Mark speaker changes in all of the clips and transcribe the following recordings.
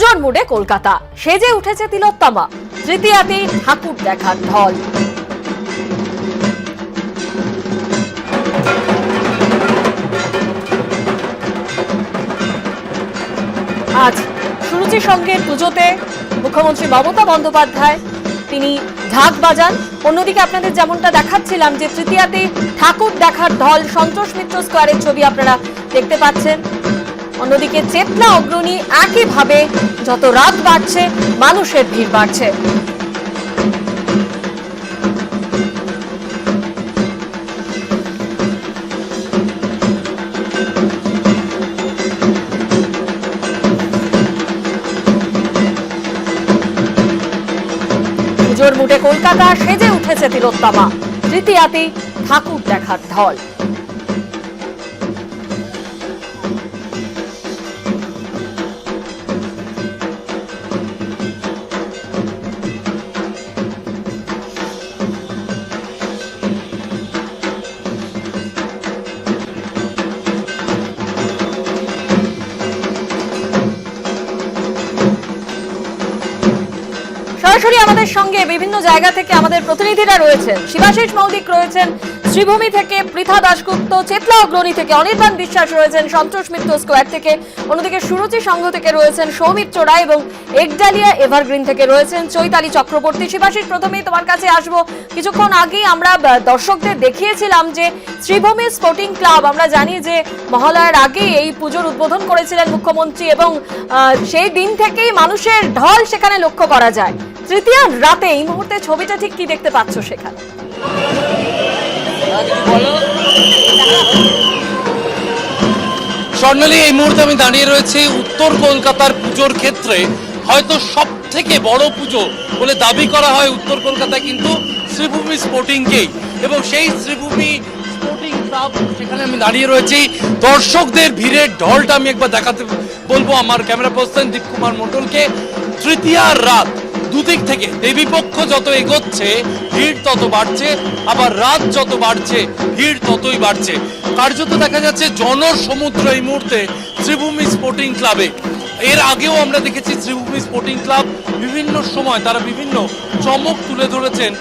Speaker 1: পুজোর মুডে কলকাতা, সেজে উঠেছে তিলোত্তমা, তৃতীয়াতে ঠাকুর দেখার ঢল। আজ সুরুচি সঙ্গের পুজোতে মুখ্যমন্ত্রী মমতা বন্দ্যোপাধ্যায় তিনি ঢাক বাজান। অন্যদিকে আপনাদের যেমনটা দেখাচ্ছিলাম যে তৃতীয়াতে ঠাকুর দেখার ঢল, সন্তোষ মিত্র স্কোয়ারের ছবি আপনারা দেখতে পাচ্ছেন। অন্যদিকে চেতনা অগ্রণী একইভাবে যত রাত বাড়ছে মানুষের ভিড় বাড়ছে। পুজোর মুডে কলকাতা, সেজে উঠেছে তিলোত্তমা, তৃতীয়াতে ঠাকুর দেখার ঢল। সরাসরি আমাদের সঙ্গে বিভিন্ন জায়গা থেকে আমাদের প্রতিনিধিরা রয়েছেন। শিবাশিস মৌলিক রয়েছেন শ্রীভূমি থেকে, পৃথা দাশগুপ্ত চেতনা অগ্রণী থেকে, অনির্বাণ বিশ্বাস রয়েছেন সন্তোষ মিত্র স্কোয়ার থেকে, অন্যদিকে সুরুচি সংঘ থেকে রয়েছেন সৌমিত্র রায় এবং একডালিয়া এভারগ্রিন থেকে রয়েছেন চৈতালি চক্রবর্তী। শিবাশিস, প্রথমেই তোমার কাছে আসবো। কিছুক্ষণ আগেই আমরা দর্শকদের দেখিয়েছিলাম যে শ্রীভূমি স্পোর্টিং ক্লাব, আমরা জানি যে মহালয়ার আগে এই পুজোর উদ্বোধন করেছিলেন মুখ্যমন্ত্রী এবং সেই দিন থেকেই মানুষের ঢল সেখানে লক্ষ্য করা যায়। তৃতীয় রাতে এই মুহূর্তে ছবিটা ঠিক কি দেখতে পাচ্ছ সেখানে?
Speaker 2: স্বর্ণালী, এই মুহূর্তে আমি দাঁড়িয়ে রয়েছি উত্তর কলকাতার পুজোর ক্ষেত্রে হয়তো সব থেকে বড় পুজো বলে দাবি করা হয় উত্তর কলকাতায় কিন্তু শ্রীভূমি স্পোর্টিংকেই, এবং সেই শ্রীভূমি স্পোর্টিং ক্লাব সেখানে আমি দাঁড়িয়ে রয়েছি। দর্শকদের ভিড়ের ঢলটা আমি একবার দেখাতে বলবো আমার ক্যামেরা পার্সন দীপ কুমার মণ্ডলকে। তৃতীয়ার রাত, দুদিক থেকে দেবীপক্ষ যত এগোচ্ছে ভিড় তত বাড়ছে, আবার রাত যত বাড়ছে ভিড় ততই বাড়ছে। কার্যত দেখা যাচ্ছে জনসমুদ্র এই মুহূর্তে শ্রীভূমি স্পোর্টিং ক্লাবে। এর আগেও আমরা দেখেছি শ্রীভূমি স্পোর্টিং ক্লাব বিভিন্ন সময় তারা বিভিন্ন চমক তুলে ধরেছেন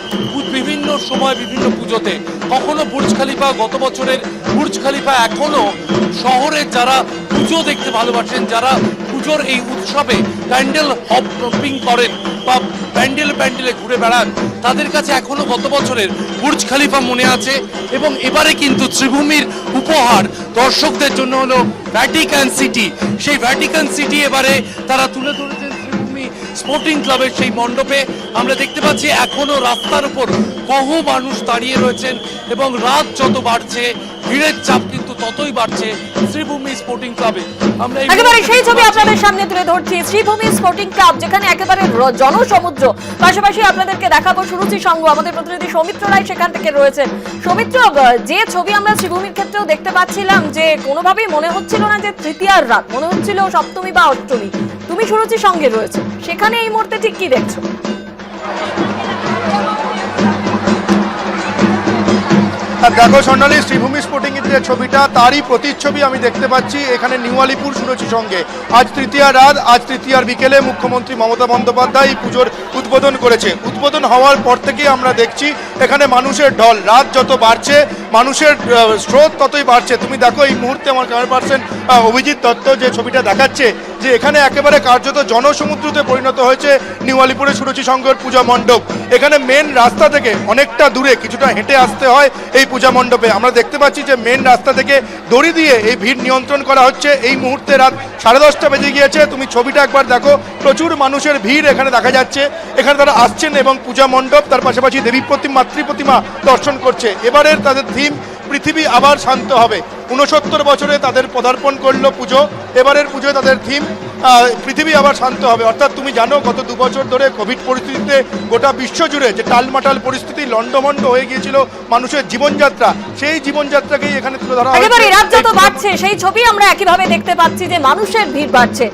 Speaker 2: বিভিন্ন সময় বিভিন্ন পুজোতে। কখনো বুর্জ খলিফা, গত বছরের বুর্জ খলিফা এখনো শহরের যারা পুজো দেখতে ভালোবাসেন, যারা পুজোর এই উৎসবে প্যান্ডেল হপিং করেন বা প্যান্ডেলে ঘুরে বেড়ান, তাদের কাছে এখনো গত বছরের বুর্জ খলিফা মনে আছে। এবং এবারে কিন্তু শ্রীভূমির উপহার দর্শকদের জন্য হলো ভ্যাটিকান সিটি। সেই ভ্যাটিকান সিটি এবারে তারা তুলে ধরেছেন শ্রীভূমি স্পোর্টিং ক্লাবের সেই মণ্ডপে। আমরা দেখতে পাচ্ছি এখনো রাস্তার উপর বহু মানুষ দাঁড়িয়ে রয়েছেন এবং রাত যত বাড়ছে ভিড়ের চাপ কিন্তু ততই বাড়ছে শ্রীভূমি স্পোর্টিং ক্লাবে। আমরা
Speaker 1: একেবারে সেই ছবি আপনাদের সামনে তুলে ধরছি, শ্রীভূমি স্পোর্টিং ক্লাব যেখানে একেবারে জনসমুদ্র। পাশাপাশি আপনাদেরকে দেখাবো সুরুচি সংঘ, আমাদের প্রতিনিধি সৌমিত্র রায় সেখান থেকে রয়েছেন। সৌমিত্র, যে ছবি আমরা শ্রীভূমির ক্ষেত্রেও দেখতে পাচ্ছিলাম যে কোনোভাবেই মনে হচ্ছিল না যে তৃতীয়ার রাত, মনে হচ্ছিল সপ্তমী বা অষ্টমী। তুমি সুরুচি সঙ্গে রয়েছে, সেখানে এই মুহূর্তে ঠিক কি দেখছো?
Speaker 3: দেখো স্বর্ণালী, শ্রীভূমি স্পোর্টিং এর যে ছবিটা তারই প্রতিচ্ছবি আমি দেখতে পাচ্ছি এখানে নিউ আলিপুর সুরুচি সঙ্গে। আজ তৃতীয়া রাত, আজ তৃতীয়ার বিকেলে মুখ্যমন্ত্রী মমতা বন্দ্যোপাধ্যায় এই পুজোর উদ্বোধন করেছে। উদ্বোধন হওয়ার পর থেকেই আমরা দেখছি এখানে মানুষের ঢল, রাত যত বাড়ছে মানুষের স্রোত ততই বাড়ছে। তুমি দেখো এই মুহূর্তে আমার ক্যামেরা পার্সন অভিজিৎ দত্ত যে ছবিটা দেখাচ্ছে যে এখানে একেবারে কার্যত জনসমুদ্রতে পরিণত হয়েছে নিউ আলিপুরের সুরুচি সংঘের পূজা মণ্ডপ। এখানে মেন রাস্তা থেকে অনেকটা দূরে কিছুটা হেঁটে আসতে হয় এই পূজা মণ্ডপে। আমরা দেখতে পাচ্ছি যে মেন রাস্তা থেকে দড়ি দিয়ে এই ভিড় নিয়ন্ত্রণ করা হচ্ছে। এই মুহূর্তে রাত 10:30 বেজে গিয়েছে। তুমি ছবিটা একবার দেখো, প্রচুর মানুষের ভিড় এখানে দেখা যাচ্ছে। এখানে তারা আসছেন এবং পূজা মণ্ডপ তার পাশাপাশি দেবী মাতৃ প্রতিমা দর্শন করছে। এবারের তাদের থিম পৃথিবী আবার শান্ত হবে। 69 বছরে তাদের পদার্পণ করলো পুজো। এবারের পুজোয় তাদের থিম পৃথিবী আবার শান্ত হবে। অর্থাৎ তুমি জানো গত 2 বছর ধরে কোভিড পরিস্থিতিতে গোটা বিশ্ব জুড়ে যে টালমাটাল পরিস্থিতি, লন্ডভন্ড হয়ে গিয়েছিল মানুষের জীবনযাত্রা, সেই জীবনযাত্রাকেই এখানে তুলে ধরা হয়েছে।
Speaker 1: একেবারে রাত যত বাড়ছে সেই ছবি আমরা একইভাবে দেখতে পাচ্ছি যে মানুষের ভিড় বাড়ছে।